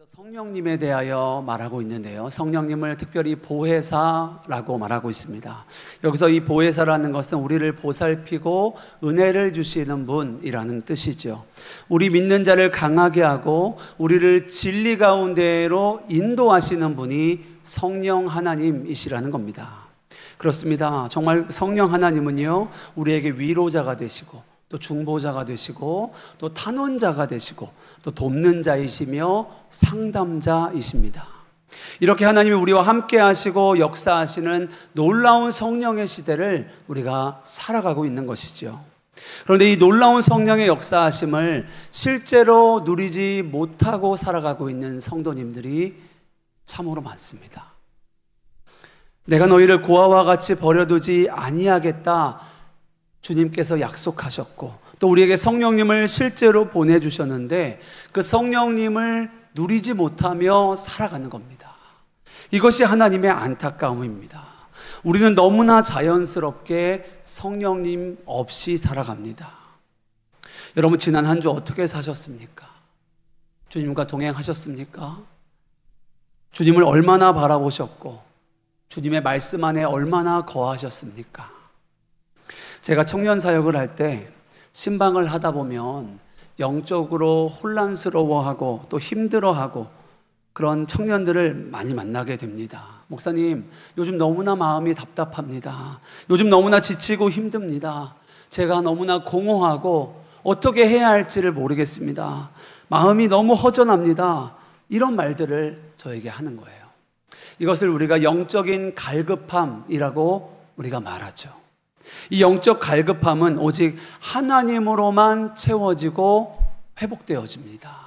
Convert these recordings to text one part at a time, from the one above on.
성령님에 대하여 말하고 있는데요. 성령님을 특별히 보혜사라고 말하고 있습니다. 여기서 이 보혜사라는 것은 우리를 보살피고 은혜를 주시는 분이라는 뜻이죠. 우리 믿는 자를 강하게 하고 우리를 진리 가운데로 인도하시는 분이 성령 하나님이시라는 겁니다. 그렇습니다. 정말 성령 하나님은요, 우리에게 위로자가 되시고 또 중보자가 되시고 또 탄원자가 되시고 또 돕는 자이시며 상담자이십니다. 이렇게 하나님이 우리와 함께 하시고 역사하시는 놀라운 성령의 시대를 우리가 살아가고 있는 것이죠. 그런데 이 놀라운 성령의 역사하심을 실제로 누리지 못하고 살아가고 있는 성도님들이 참으로 많습니다. 내가 너희를 고아와 같이 버려두지 아니하겠다, 주님께서 약속하셨고 또 우리에게 성령님을 실제로 보내주셨는데 그 성령님을 누리지 못하며 살아가는 겁니다. 이것이 하나님의 안타까움입니다. 우리는 너무나 자연스럽게 성령님 없이 살아갑니다. 여러분, 지난 한 주 어떻게 사셨습니까? 주님과 동행하셨습니까? 주님을 얼마나 바라보셨고 주님의 말씀 안에 얼마나 거하셨습니까? 제가 청년 사역을 할 때 신방을 하다 보면 영적으로 혼란스러워하고 또 힘들어하고 그런 청년들을 많이 만나게 됩니다. 목사님, 요즘 너무나 마음이 답답합니다. 요즘 너무나 지치고 힘듭니다. 제가 너무나 공허하고 어떻게 해야 할지를 모르겠습니다. 마음이 너무 허전합니다. 이런 말들을 저에게 하는 거예요. 이것을 우리가 영적인 갈급함이라고 우리가 말하죠. 이 영적 갈급함은 오직 하나님으로만 채워지고 회복되어집니다.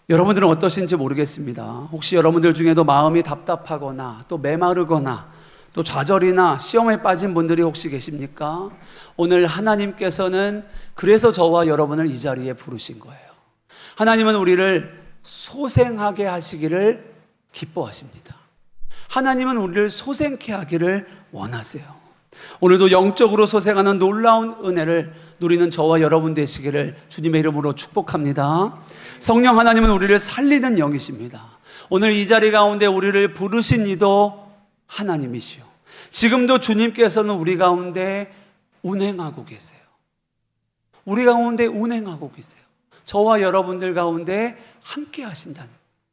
여러분들은 어떠신지 모르겠습니다. 혹시 여러분들 중에도 마음이 답답하거나 또 메마르거나 또 좌절이나 시험에 빠진 분들이 혹시 계십니까? 오늘 하나님께서는 그래서 저와 여러분을 이 자리에 부르신 거예요. 하나님은 우리를 소생하게 하시기를 기뻐하십니다. 하나님은 우리를 소생케 하기를 원하세요. 오늘도 영적으로 소생하는 놀라운 은혜를 누리는 저와 여러분 되시기를 주님의 이름으로 축복합니다. 성령 하나님은 우리를 살리는 영이십니다. 오늘 이 자리 가운데 우리를 부르신 이도 하나님이시오. 지금도 주님께서는 우리 가운데 운행하고 계세요. 우리 가운데 운행하고 계세요. 저와 여러분들 가운데 함께 하신다는,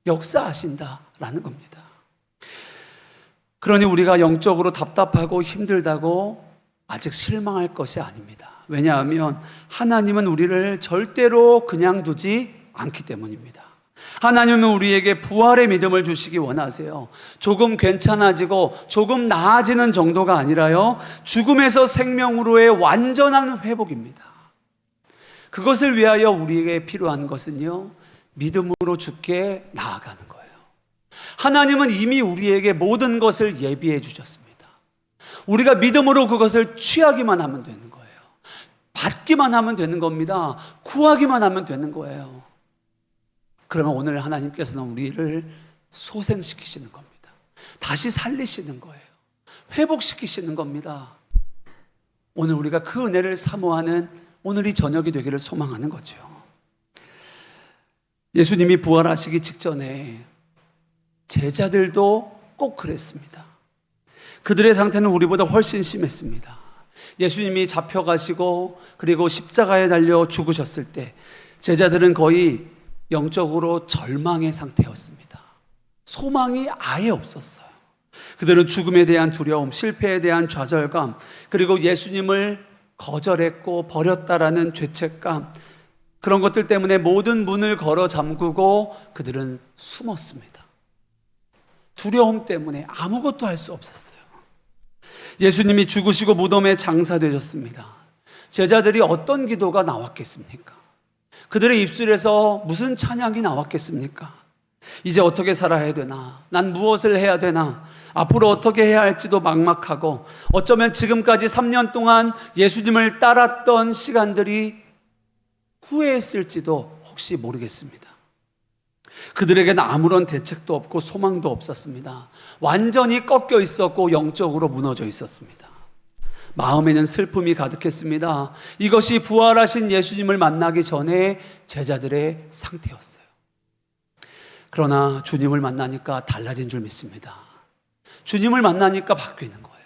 역사하신다라는 겁니다. 그러니 우리가 영적으로 답답하고 힘들다고 아직 실망할 것이 아닙니다. 왜냐하면 하나님은 우리를 절대로 그냥 두지 않기 때문입니다. 하나님은 우리에게 부활의 믿음을 주시기 원하세요. 조금 괜찮아지고 조금 나아지는 정도가 아니라요, 죽음에서 생명으로의 완전한 회복입니다. 그것을 위하여 우리에게 필요한 것은요, 믿음으로 주께 나아가는 거예요. 하나님은 이미 우리에게 모든 것을 예비해 주셨습니다. 우리가 믿음으로 그것을 취하기만 하면 되는 거예요. 받기만 하면 되는 겁니다. 구하기만 하면 되는 거예요. 그러면 오늘 하나님께서는 우리를 소생시키시는 겁니다. 다시 살리시는 거예요. 회복시키시는 겁니다. 오늘 우리가 그 은혜를 사모하는 오늘이 저녁이 되기를 소망하는 거죠. 예수님이 부활하시기 직전에 제자들도 꼭 그랬습니다. 그들의 상태는 우리보다 훨씬 심했습니다. 예수님이 잡혀가시고 그리고 십자가에 달려 죽으셨을 때 제자들은 거의 영적으로 절망의 상태였습니다. 소망이 아예 없었어요. 그들은 죽음에 대한 두려움, 실패에 대한 좌절감, 그리고 예수님을 거절했고 버렸다라는 죄책감, 그런 것들 때문에 모든 문을 걸어 잠그고 그들은 숨었습니다. 두려움 때문에 아무것도 할 수 없었어요. 예수님이 죽으시고 무덤에 장사되셨습니다. 제자들이 어떤 기도가 나왔겠습니까? 그들의 입술에서 무슨 찬양이 나왔겠습니까? 이제 어떻게 살아야 되나? 난 무엇을 해야 되나? 앞으로 어떻게 해야 할지도 막막하고 어쩌면 지금까지 3년 동안 예수님을 따랐던 시간들이 후회했을지도 혹시 모르겠습니다. 그들에게는 아무런 대책도 없고 소망도 없었습니다. 완전히 꺾여 있었고 영적으로 무너져 있었습니다. 마음에는 슬픔이 가득했습니다. 이것이 부활하신 예수님을 만나기 전에 제자들의 상태였어요. 그러나 주님을 만나니까 달라진 줄 믿습니다. 주님을 만나니까 바뀌는 거예요.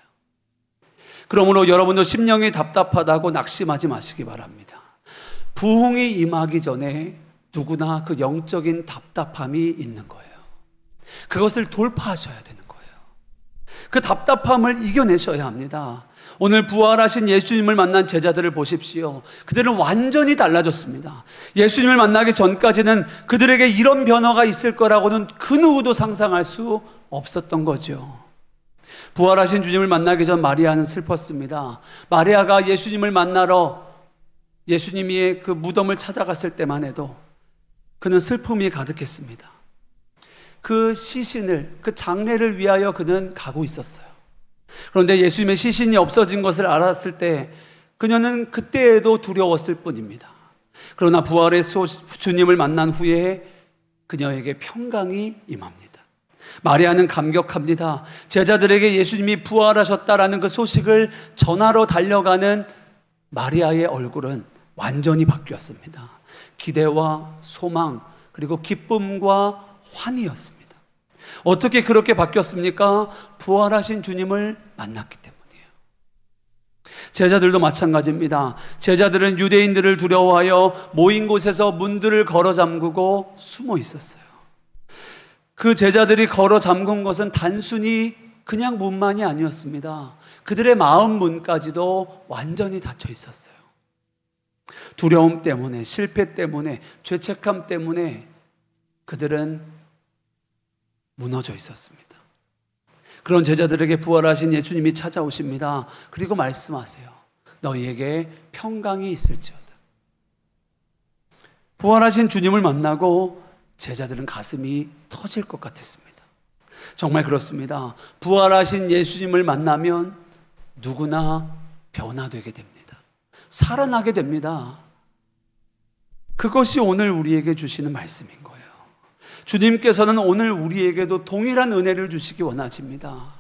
그러므로 여러분도 심령이 답답하다고 낙심하지 마시기 바랍니다. 부흥이 임하기 전에 누구나 그 영적인 답답함이 있는 거예요. 그것을 돌파하셔야 되는 거예요. 그 답답함을 이겨내셔야 합니다. 오늘 부활하신 예수님을 만난 제자들을 보십시오. 그들은 완전히 달라졌습니다. 예수님을 만나기 전까지는 그들에게 이런 변화가 있을 거라고는 그 누구도 상상할 수 없었던 거죠. 부활하신 주님을 만나기 전 마리아는 슬펐습니다. 마리아가 예수님을 만나러 예수님이 그 무덤을 찾아갔을 때만 해도 그는 슬픔이 가득했습니다. 그 시신을, 그 장례를 위하여 그는 가고 있었어요. 그런데 예수님의 시신이 없어진 것을 알았을 때 그녀는 그때에도 두려웠을 뿐입니다. 그러나 부활의 주님을 만난 후에 그녀에게 평강이 임합니다. 마리아는 감격합니다. 제자들에게 예수님이 부활하셨다라는 그 소식을 전하러 달려가는 마리아의 얼굴은 완전히 바뀌었습니다. 기대와 소망, 그리고 기쁨과 환희였습니다. 어떻게 그렇게 바뀌었습니까? 부활하신 주님을 만났기 때문이에요. 제자들도 마찬가지입니다. 제자들은 유대인들을 두려워하여 모인 곳에서 문들을 걸어 잠그고 숨어 있었어요. 그 제자들이 걸어 잠근 것은 단순히 그냥 문만이 아니었습니다. 그들의 마음 문까지도 완전히 닫혀 있었어요. 두려움 때문에, 실패 때문에, 죄책감 때문에 그들은 무너져 있었습니다. 그런 제자들에게 부활하신 예수님이 찾아오십니다. 그리고 말씀하세요. 너희에게 평강이 있을지어다. 부활하신 주님을 만나고 제자들은 가슴이 터질 것 같았습니다. 정말 그렇습니다. 부활하신 예수님을 만나면 누구나 변화되게 됩니다. 살아나게 됩니다. 그것이 오늘 우리에게 주시는 말씀인 거예요. 주님께서는 오늘 우리에게도 동일한 은혜를 주시기 원하십니다.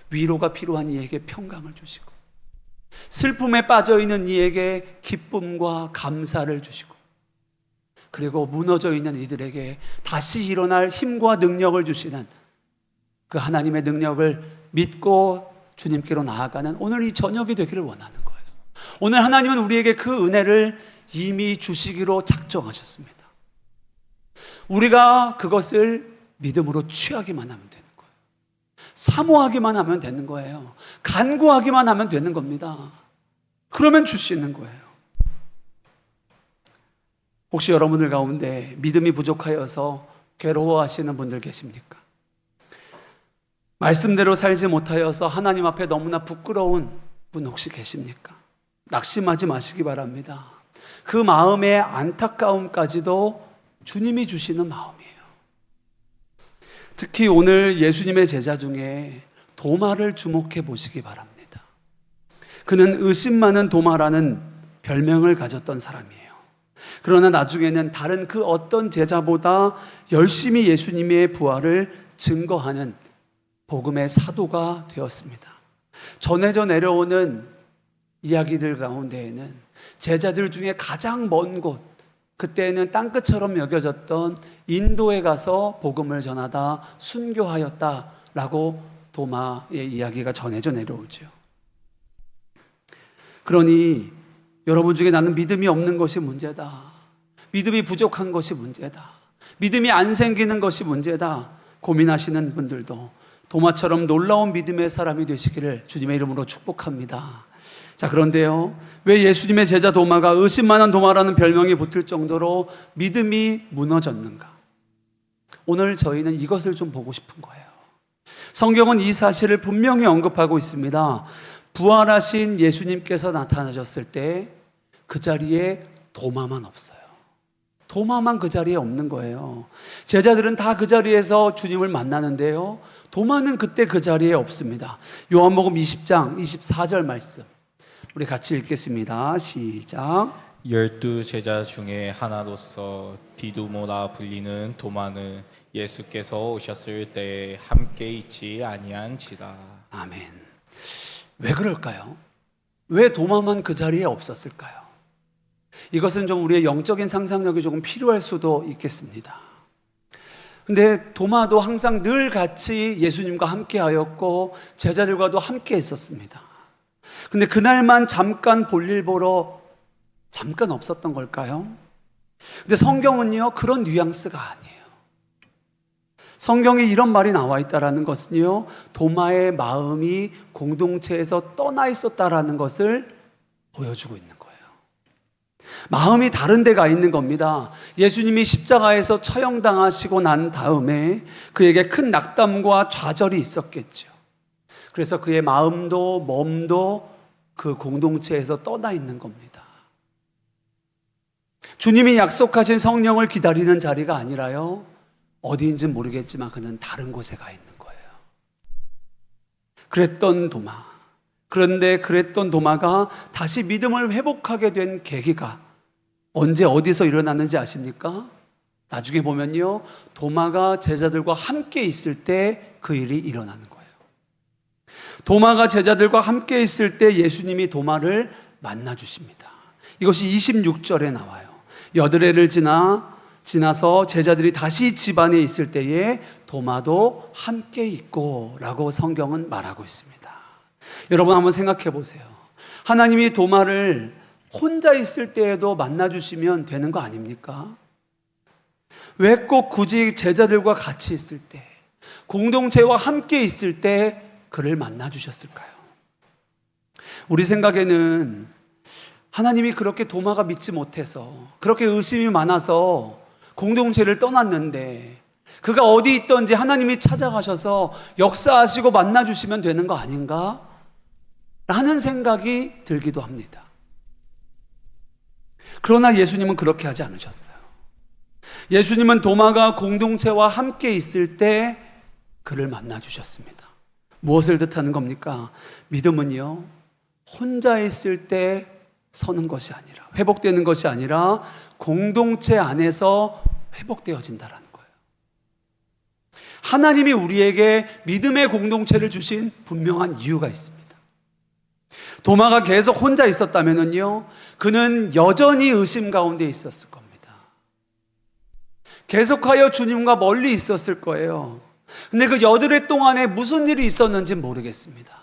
위로가 필요한 이에게 평강을 주시고, 슬픔에 빠져있는 이에게 기쁨과 감사를 주시고, 그리고 무너져 있는 이들에게 다시 일어날 힘과 능력을 주시는 그 하나님의 능력을 믿고 주님께로 나아가는 오늘 이 저녁이 되기를 원하는 거예요. 오늘 하나님은 우리에게 그 은혜를 이미 주시기로 작정하셨습니다. 우리가 그것을 믿음으로 취하기만 하면 되는 거예요. 사모하기만 하면 되는 거예요. 간구하기만 하면 되는 겁니다. 그러면 주시는 거예요. 혹시 여러분들 가운데 믿음이 부족하여서 괴로워하시는 분들 계십니까? 말씀대로 살지 못하여서 하나님 앞에 너무나 부끄러운 분 혹시 계십니까? 낙심하지 마시기 바랍니다. 그 마음의 안타까움까지도 주님이 주시는 마음이에요. 특히 오늘 예수님의 제자 중에 도마를 주목해 보시기 바랍니다. 그는 의심 많은 도마라는 별명을 가졌던 사람이에요. 그러나 나중에는 다른 그 어떤 제자보다 열심히 예수님의 부활을 증거하는 복음의 사도가 되었습니다. 전해져 내려오는 이야기들 가운데에는 제자들 중에 가장 먼 곳, 그때는 땅끝처럼 여겨졌던 인도에 가서 복음을 전하다 순교하였다라고 도마의 이야기가 전해져 내려오죠. 그러니 여러분 중에 나는 믿음이 없는 것이 문제다, 믿음이 부족한 것이 문제다, 믿음이 안 생기는 것이 문제다 고민하시는 분들도 도마처럼 놀라운 믿음의 사람이 되시기를 주님의 이름으로 축복합니다. 자, 그런데요, 왜 예수님의 제자 도마가 의심 많은 도마라는 별명이 붙을 정도로 믿음이 무너졌는가? 오늘 저희는 이것을 좀 보고 싶은 거예요. 성경은 이 사실을 분명히 언급하고 있습니다. 부활하신 예수님께서 나타나셨을 때 그 자리에 도마만 없어요. 도마만 그 자리에 없는 거예요. 제자들은 다 그 자리에서 주님을 만나는데요, 도마는 그때 그 자리에 없습니다. 요한복음 20장 24절 말씀 우리 같이 읽겠습니다. 시작. 12 제자 중에 하나로서 디두모라 불리는 도마는 예수께서 오셨을 때 함께 있지 아니한지라. 아멘. 왜 그럴까요? 왜 도마만 그 자리에 없었을까요? 이것은 좀 우리의 영적인 상상력이 조금 필요할 수도 있겠습니다. 근데 도마도 항상 늘 같이 예수님과 함께 하였고 제자들과도 함께 했었습니다. 근데 그날만 잠깐 볼일 보러 잠깐 없었던 걸까요? 근데 성경은요, 그런 뉘앙스가 아니에요. 성경에 이런 말이 나와 있다라는 것은요, 도마의 마음이 공동체에서 떠나 있었다라는 것을 보여주고 있는 거예요. 마음이 다른 데가 있는 겁니다. 예수님이 십자가에서 처형당하시고 난 다음에 그에게 큰 낙담과 좌절이 있었겠죠. 그래서 그의 마음도 몸도 그 공동체에서 떠나 있는 겁니다. 주님이 약속하신 성령을 기다리는 자리가 아니라요, 어디인지 모르겠지만 그는 다른 곳에 가 있는 거예요. 그랬던 도마. 그런데 그랬던 도마가 다시 믿음을 회복하게 된 계기가 언제 어디서 일어났는지 아십니까? 나중에 보면요, 도마가 제자들과 함께 있을 때 그 일이 일어나는 거예요. 도마가 제자들과 함께 있을 때 예수님이 도마를 만나 주십니다. 이것이 26절에 나와요. 여드레를 지나서 제자들이 다시 집 안에 있을 때에 도마도 함께 있고 라고 성경은 말하고 있습니다. 여러분 한번 생각해 보세요. 하나님이 도마를 혼자 있을 때에도 만나주시면 되는 거 아닙니까? 왜 꼭 굳이 제자들과 같이 있을 때, 공동체와 함께 있을 때 그를 만나주셨을까요? 우리 생각에는 하나님이 그렇게 도마가 믿지 못해서, 그렇게 의심이 많아서 공동체를 떠났는데 그가 어디 있던지 하나님이 찾아가셔서 역사하시고 만나주시면 되는 거 아닌가? 라는 생각이 들기도 합니다. 그러나 예수님은 그렇게 하지 않으셨어요. 예수님은 도마가 공동체와 함께 있을 때 그를 만나주셨습니다. 무엇을 뜻하는 겁니까? 믿음은요, 혼자 있을 때 서는 것이 아니라, 회복되는 것이 아니라 공동체 안에서 회복되어진다라는 거예요. 하나님이 우리에게 믿음의 공동체를 주신 분명한 이유가 있습니다. 도마가 계속 혼자 있었다면요, 그는 여전히 의심 가운데 있었을 겁니다. 계속하여 주님과 멀리 있었을 거예요. 근데 그 여드레 동안에 무슨 일이 있었는지 모르겠습니다.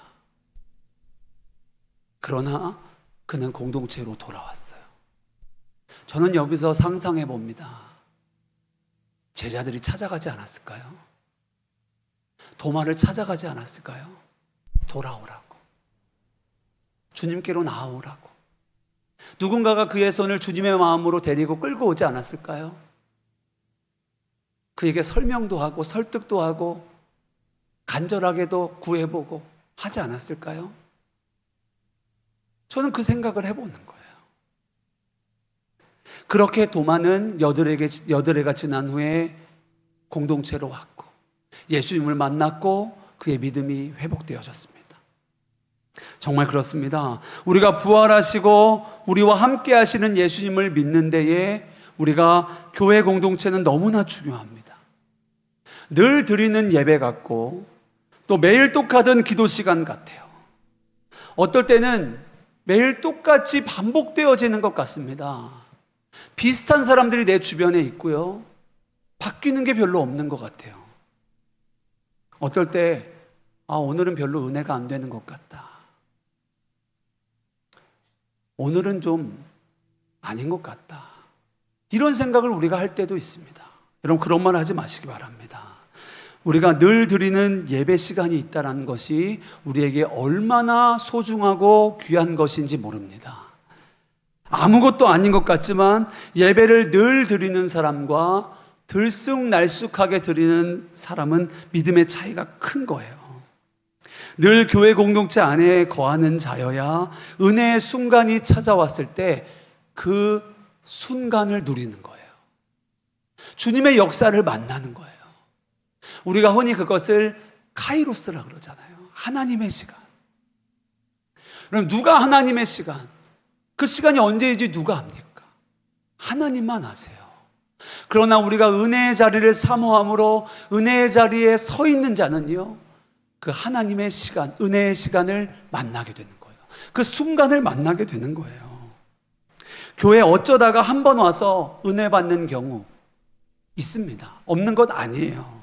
그러나 그는 공동체로 돌아왔어요. 저는 여기서 상상해 봅니다. 제자들이 찾아가지 않았을까요? 도마를 찾아가지 않았을까요? 돌아오라고. 주님께로 나아오라고. 누군가가 그의 손을 주님의 마음으로 데리고 끌고 오지 않았을까요? 그에게 설명도 하고 설득도 하고 간절하게도 구해보고 하지 않았을까요? 저는 그 생각을 해보는 거예요. 그렇게 도마는 여드레가 지난 후에 공동체로 왔고 예수님을 만났고 그의 믿음이 회복되어졌습니다. 정말 그렇습니다. 우리가 부활하시고 우리와 함께 하시는 예수님을 믿는 데에 우리가 교회 공동체는 너무나 중요합니다. 늘 드리는 예배 같고 또 매일 똑같은 기도 시간 같아요. 어떨 때는 매일 똑같이 반복되어지는 것 같습니다. 비슷한 사람들이 내 주변에 있고요, 바뀌는 게 별로 없는 것 같아요. 어떨 때 오늘은 별로 은혜가 안 되는 것 같다, 오늘은 좀 아닌 것 같다, 이런 생각을 우리가 할 때도 있습니다. 여러분 그런 말 하지 마시기 바랍니다. 우리가 늘 드리는 예배 시간이 있다는 것이 우리에게 얼마나 소중하고 귀한 것인지 모릅니다. 아무것도 아닌 것 같지만 예배를 늘 드리는 사람과 들쑥날쑥하게 드리는 사람은 믿음의 차이가 큰 거예요. 늘 교회 공동체 안에 거하는 자여야 은혜의 순간이 찾아왔을 때 그 순간을 누리는 거예요. 주님의 역사를 만나는 거예요. 우리가 흔히 그것을 카이로스라 그러잖아요. 하나님의 시간. 그럼 누가 하나님의 시간? 그 시간이 언제인지 누가 압니까? 하나님만 아세요. 그러나 우리가 은혜의 자리를 사모함으로 은혜의 자리에 서 있는 자는요, 그 하나님의 시간, 은혜의 시간을 만나게 되는 거예요. 그 순간을 만나게 되는 거예요. 교회 어쩌다가 한 번 와서 은혜 받는 경우, 있습니다. 없는 것 아니에요.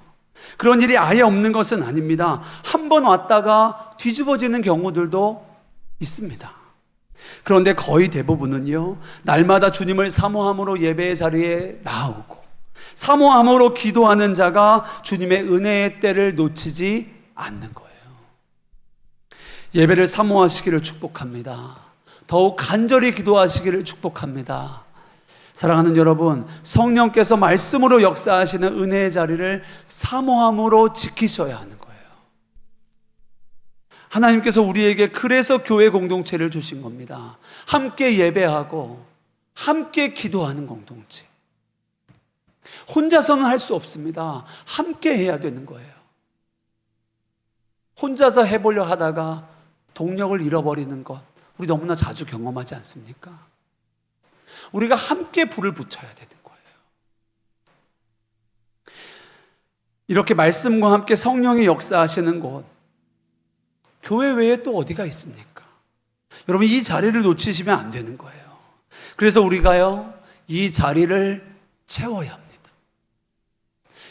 그런 일이 아예 없는 것은 아닙니다. 한 번 왔다가 뒤집어지는 경우들도 있습니다. 그런데 거의 대부분은요, 날마다 주님을 사모함으로 예배의 자리에 나오고 사모함으로 기도하는 자가 주님의 은혜의 때를 놓치지 않는 거예요. 예배를 사모하시기를 축복합니다. 더욱 간절히 기도하시기를 축복합니다. 사랑하는 여러분, 성령께서 말씀으로 역사하시는 은혜의 자리를 사모함으로 지키셔야 하는 거예요. 하나님께서 우리에게 그래서 교회 공동체를 주신 겁니다. 함께 예배하고 함께 기도하는 공동체. 혼자서는 할 수 없습니다. 함께 해야 되는 거예요. 혼자서 해보려 하다가 동력을 잃어버리는 것, 우리 너무나 자주 경험하지 않습니까? 우리가 함께 불을 붙여야 되는 거예요. 이렇게 말씀과 함께 성령이 역사하시는 곳, 교회 외에 또 어디가 있습니까? 여러분, 이 자리를 놓치시면 안 되는 거예요. 그래서 우리가요, 이 자리를 채워야 합니다.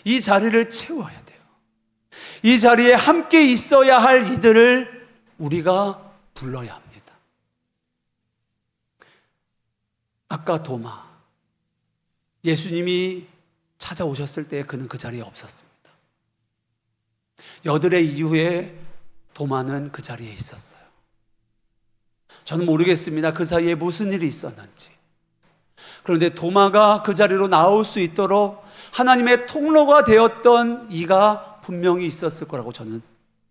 이 자리를 채워야 돼요. 이 자리에 함께 있어야 할 이들을 우리가 불러야 합니다. 아까 도마, 예수님이 찾아오셨을 때 그는 그 자리에 없었습니다. 여드레 이후에 도마는 그 자리에 있었어요. 저는 모르겠습니다. 그 사이에 무슨 일이 있었는지. 그런데 도마가 그 자리로 나올 수 있도록 하나님의 통로가 되었던 이가 분명히 있었을 거라고 저는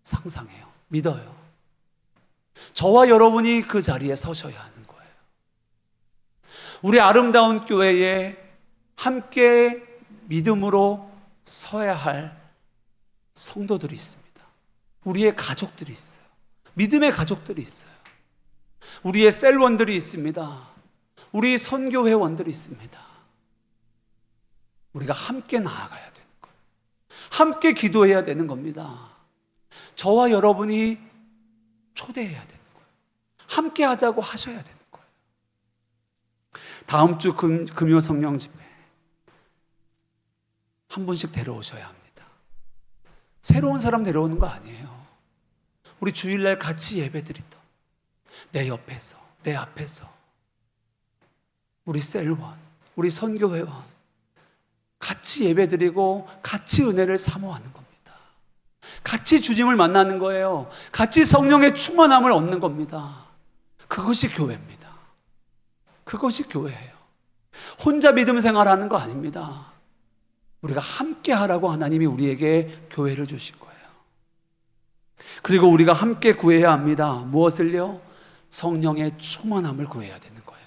상상해요. 믿어요. 저와 여러분이 그 자리에 서셔야 하는 거예요. 우리 아름다운 교회에 함께 믿음으로 서야 할 성도들이 있습니다. 우리의 가족들이 있어요. 믿음의 가족들이 있어요. 우리의 셀원들이 있습니다. 우리 선교회원들이 있습니다. 우리가 함께 나아가야 되는 거예요. 함께 기도해야 되는 겁니다. 저와 여러분이 초대해야 되는 거예요. 함께 하자고 하셔야 되는 거예요. 다음 주 금요 성령 집회 한 분씩 데려오셔야 합니다. 새로운 사람 데려오는 거 아니에요. 우리 주일날 같이 예배드리던 내 옆에서, 내 앞에서 우리 셀원, 우리 선교회원 같이 예배드리고 같이 은혜를 사모하는 겁니다. 같이 주님을 만나는 거예요. 같이 성령의 충만함을 얻는 겁니다. 그것이 교회입니다. 그것이 교회예요. 혼자 믿음 생활하는 거 아닙니다. 우리가 함께 하라고 하나님이 우리에게 교회를 주신 거예요. 그리고 우리가 함께 구해야 합니다. 무엇을요? 성령의 충만함을 구해야 되는 거예요.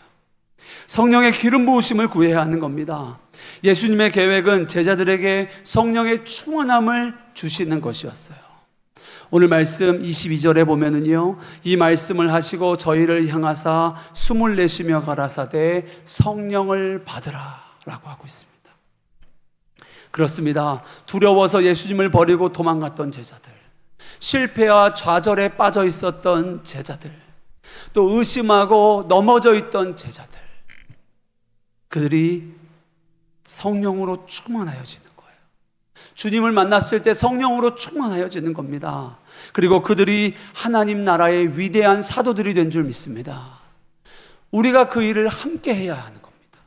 성령의 기름 부으심을 구해야 하는 겁니다. 예수님의 계획은 제자들에게 성령의 충만함을 주시는 것이었어요. 오늘 말씀 22절에 보면은요, 이 말씀을 하시고 저희를 향하사 숨을 내쉬며 가라사대 성령을 받으라 라고 하고 있습니다. 그렇습니다. 두려워서 예수님을 버리고 도망갔던 제자들, 실패와 좌절에 빠져 있었던 제자들, 또 의심하고 넘어져 있던 제자들, 그들이 성령으로 충만하여지는 거예요. 주님을 만났을 때 성령으로 충만하여지는 겁니다. 그리고 그들이 하나님 나라의 위대한 사도들이 된 줄 믿습니다. 우리가 그 일을 함께 해야 하는 겁니다.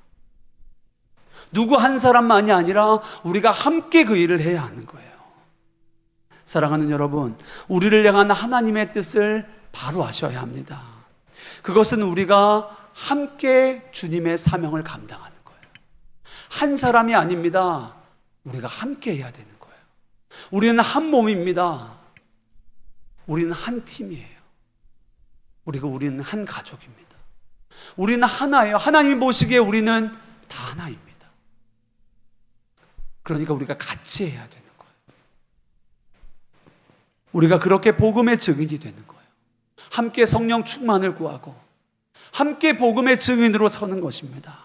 누구 한 사람만이 아니라 우리가 함께 그 일을 해야 하는 거예요. 사랑하는 여러분, 우리를 향한 하나님의 뜻을 바로 아셔야 합니다. 그것은 우리가 함께 주님의 사명을 감당하는 거예요. 한 사람이 아닙니다. 우리가 함께 해야 되는 거예요. 우리는 한 몸입니다. 우리는 한 팀이에요. 그리고 우리는 한 가족입니다. 우리는 하나예요. 하나님이 보시기에 우리는 다 하나입니다. 그러니까 우리가 같이 해야 되는 거예요. 우리가 그렇게 복음의 증인이 되는 거예요. 함께 성령 충만을 구하고 함께 복음의 증인으로 서는 것입니다.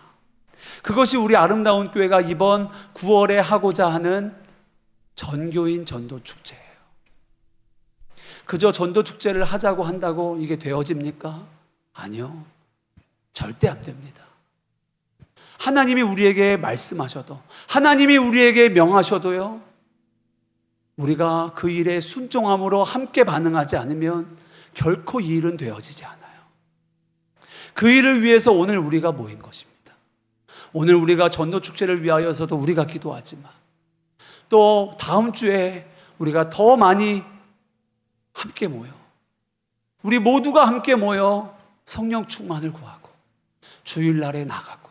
그것이 우리 아름다운 교회가 이번 9월에 하고자 하는 전교인 전도 축제예요. 그저 전도 축제를 하자고 한다고 이게 되어집니까? 아니요. 절대 안 됩니다. 하나님이 우리에게 말씀하셔도, 하나님이 우리에게 명하셔도요, 우리가 그 일에 순종함으로 함께 반응하지 않으면 결코 이 일은 되어지지 않아요. 그 일을 위해서 오늘 우리가 모인 것입니다. 오늘 우리가 전도축제를 위하여서도 우리가 기도하지만, 또 다음 주에 우리가 더 많이 함께 모여, 우리 모두가 함께 모여 성령 충만을 구하고, 주일날에 나가고,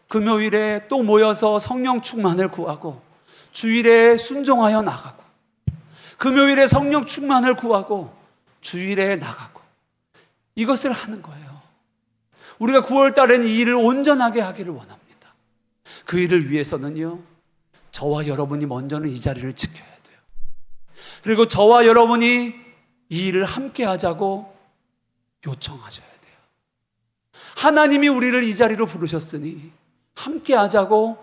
금요일에 또 모여서 성령 충만을 구하고, 주일에 순종하여 나가고, 금요일에 성령 충만을 구하고, 주일에 나가고, 이것을 하는 거예요. 우리가 9월 달에는 이 일을 온전하게 하기를 원합니다. 그 일을 위해서는요, 저와 여러분이 먼저는 이 자리를 지켜야 돼요. 그리고 저와 여러분이 이 일을 함께 하자고 요청하셔야 돼요. 하나님이 우리를 이 자리로 부르셨으니 함께 하자고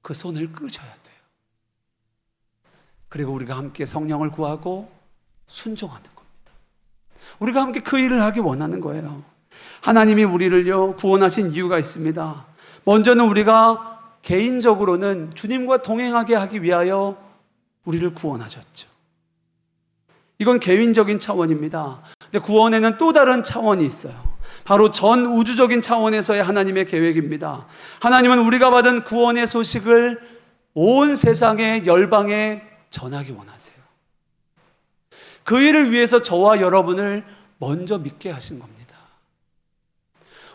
그 손을 끄셔야 돼요. 그리고 우리가 함께 성령을 구하고 순종하는 겁니다. 우리가 함께 그 일을 하기 원하는 거예요. 하나님이 우리를요 구원하신 이유가 있습니다. 먼저는 우리가 개인적으로는 주님과 동행하게 하기 위하여 우리를 구원하셨죠. 이건 개인적인 차원입니다. 근데 구원에는 또 다른 차원이 있어요. 바로 전 우주적인 차원에서의 하나님의 계획입니다. 하나님은 우리가 받은 구원의 소식을 온 세상의 열방에 전하기 원하세요. 그 일을 위해서 저와 여러분을 먼저 믿게 하신 겁니다.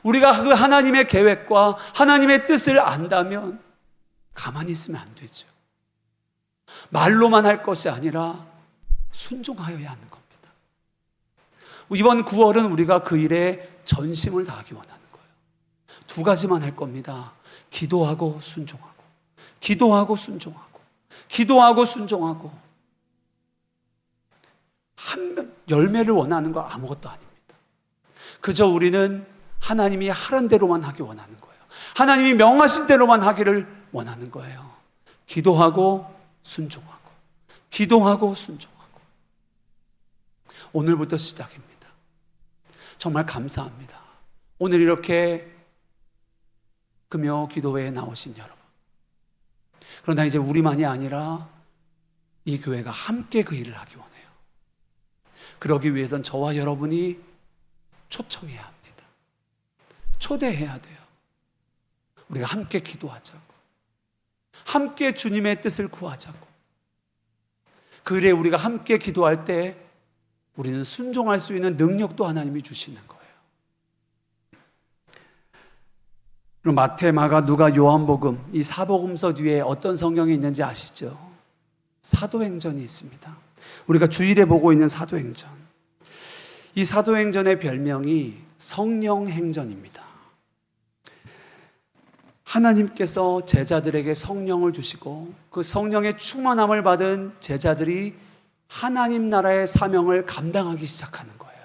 우리가 그 하나님의 계획과 하나님의 뜻을 안다면 가만히 있으면 안 되죠. 말로만 할 것이 아니라 순종하여야 하는 겁니다. 이번 9월은 우리가 그 일에 전심을 다하기 원하는 거예요. 두 가지만 할 겁니다. 기도하고 순종하고, 기도하고 순종하고, 기도하고 순종하고. 한 열매를 원하는 거 아무것도 아닙니다. 그저 우리는 하나님이 하란 대로만 하기 원하는 거예요. 하나님이 명하신 대로만 하기를 원하는 거예요. 기도하고 순종하고, 기도하고 순종하고. 오늘부터 시작입니다. 정말 감사합니다. 오늘 이렇게 금요 기도회에 나오신 여러분. 그러나 이제 우리만이 아니라 이 교회가 함께 그 일을 하기 원해요. 그러기 위해선 저와 여러분이 초청해야 합니다. 초대해야 돼요. 우리가 함께 기도하자고, 함께 주님의 뜻을 구하자고. 그 일에 우리가 함께 기도할 때 우리는 순종할 수 있는 능력도 하나님이 주시는 거예요. 그럼 마태, 마가, 누가, 요한복음 이 사복음서 뒤에 어떤 성경이 있는지 아시죠? 사도행전이 있습니다. 우리가 주일에 보고 있는 사도행전. 이 사도행전의 별명이 성령행전입니다. 하나님께서 제자들에게 성령을 주시고 그 성령의 충만함을 받은 제자들이 하나님 나라의 사명을 감당하기 시작하는 거예요.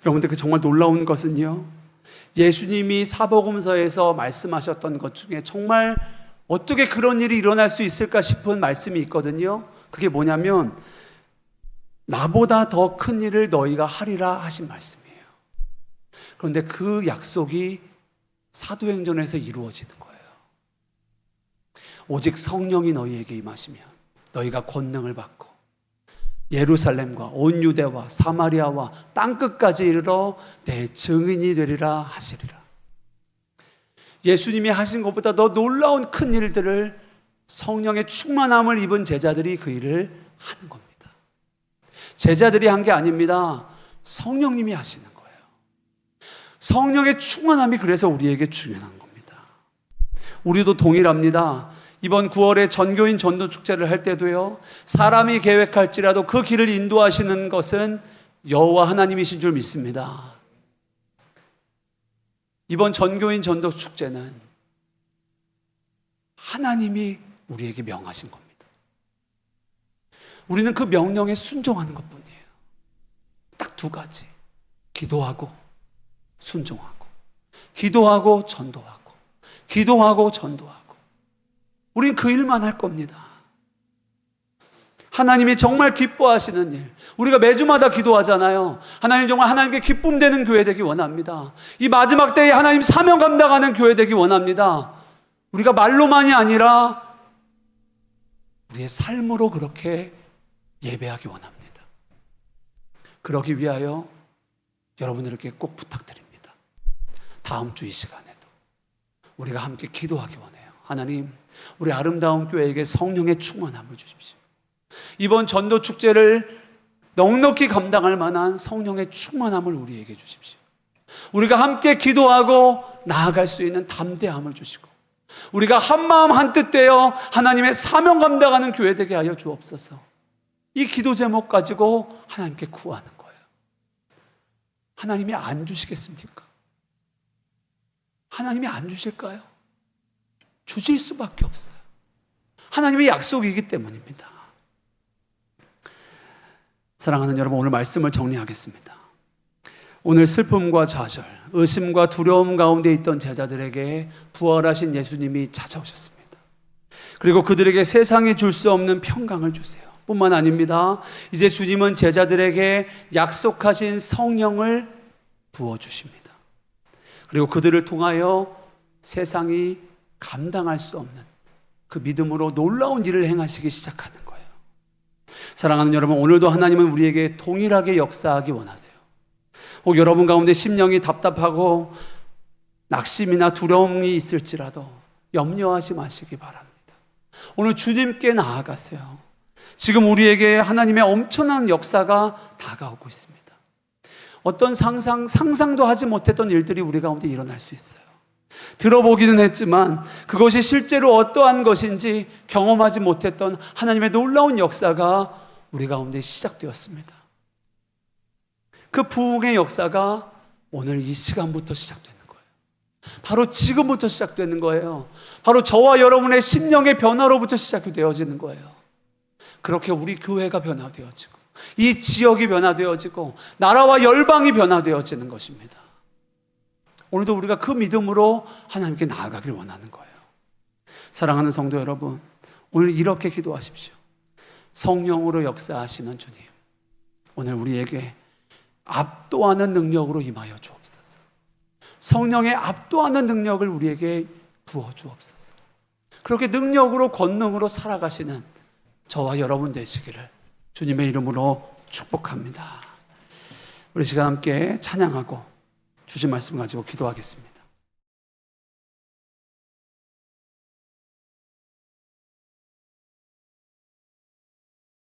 여러분들, 그 정말 놀라운 것은요, 예수님이 사복음서에서 말씀하셨던 것 중에 정말 어떻게 그런 일이 일어날 수 있을까 싶은 말씀이 있거든요. 그게 뭐냐면 나보다 더 큰 일을 너희가 하리라 하신 말씀이에요. 그런데 그 약속이 사도행전에서 이루어지는 거예요. 오직 성령이 너희에게 임하시면 너희가 권능을 받고 예루살렘과 온 유대와 사마리아와 땅끝까지 이르러 내 증인이 되리라 하시리라. 예수님이 하신 것보다 더 놀라운 큰 일들을 성령의 충만함을 입은 제자들이 그 일을 하는 겁니다. 제자들이 한 게 아닙니다. 성령님이 하시는 거예요. 성령의 충만함이 그래서 우리에게 중요한 겁니다. 우리도 동일합니다. 이번 9월에 전교인 전도축제를 할 때도요, 사람이 계획할지라도 그 길을 인도하시는 것은 여호와 하나님이신 줄 믿습니다. 이번 전교인 전도축제는 하나님이 우리에게 명하신 겁니다. 우리는 그 명령에 순종하는 것뿐이에요. 딱 두 가지. 기도하고 순종하고, 기도하고 전도하고, 기도하고 전도하고. 우린 그 일만 할 겁니다. 하나님이 정말 기뻐하시는 일, 우리가 매주마다 기도하잖아요. 하나님 정말 하나님께 기쁨 되는 교회 되기 원합니다. 이 마지막 때에 하나님 사명 감당하는 교회 되기 원합니다. 우리가 말로만이 아니라 우리의 삶으로 그렇게 예배하기 원합니다. 그러기 위하여 여러분들께 꼭 부탁드립니다. 다음 주 이 시간에도 우리가 함께 기도하기 원해요. 하나님, 우리 아름다운 교회에게 성령의 충만함을 주십시오. 이번 전도 축제를 넉넉히 감당할 만한 성령의 충만함을 우리에게 주십시오. 우리가 함께 기도하고 나아갈 수 있는 담대함을 주시고, 우리가 한마음 한뜻 되어 하나님의 사명 감당하는 교회 되게 하여 주옵소서. 이 기도 제목 가지고 하나님께 구하는 거예요. 하나님이 안 주시겠습니까? 하나님이 안 주실까요? 주실 수밖에 없어요. 하나님의 약속이기 때문입니다. 사랑하는 여러분, 오늘 말씀을 정리하겠습니다. 오늘 슬픔과 좌절, 의심과 두려움 가운데 있던 제자들에게 부활하신 예수님이 찾아오셨습니다. 그리고 그들에게 세상이 줄 수 없는 평강을 주세요. 뿐만 아닙니다. 이제 주님은 제자들에게 약속하신 성령을 부어주십니다. 그리고 그들을 통하여 세상이 감당할 수 없는 그 믿음으로 놀라운 일을 행하시기 시작하는 거예요. 사랑하는 여러분, 오늘도 하나님은 우리에게 동일하게 역사하기 원하세요. 혹 여러분 가운데 심령이 답답하고 낙심이나 두려움이 있을지라도 염려하지 마시기 바랍니다. 오늘 주님께 나아가세요. 지금 우리에게 하나님의 엄청난 역사가 다가오고 있습니다. 어떤 상상도 하지 못했던 일들이 우리 가운데 일어날 수 있어요. 들어보기는 했지만 그것이 실제로 어떠한 것인지 경험하지 못했던 하나님의 놀라운 역사가 우리 가운데 시작되었습니다. 그 부흥의 역사가 오늘 이 시간부터 시작되는 거예요. 바로 지금부터 시작되는 거예요. 바로 저와 여러분의 심령의 변화로부터 시작이 되어지는 거예요. 그렇게 우리 교회가 변화되어지고 이 지역이 변화되어지고 나라와 열방이 변화되어지는 것입니다. 오늘도 우리가 그 믿음으로 하나님께 나아가길 원하는 거예요. 사랑하는 성도 여러분, 오늘 이렇게 기도하십시오. 성령으로 역사하시는 주님, 오늘 우리에게 압도하는 능력으로 임하여 주옵소서. 성령의 압도하는 능력을 우리에게 부어 주옵소서. 그렇게 능력으로 권능으로 살아가시는 저와 여러분 되시기를 주님의 이름으로 축복합니다. 우리 시간 함께 찬양하고 주신 말씀 가지고 기도하겠습니다.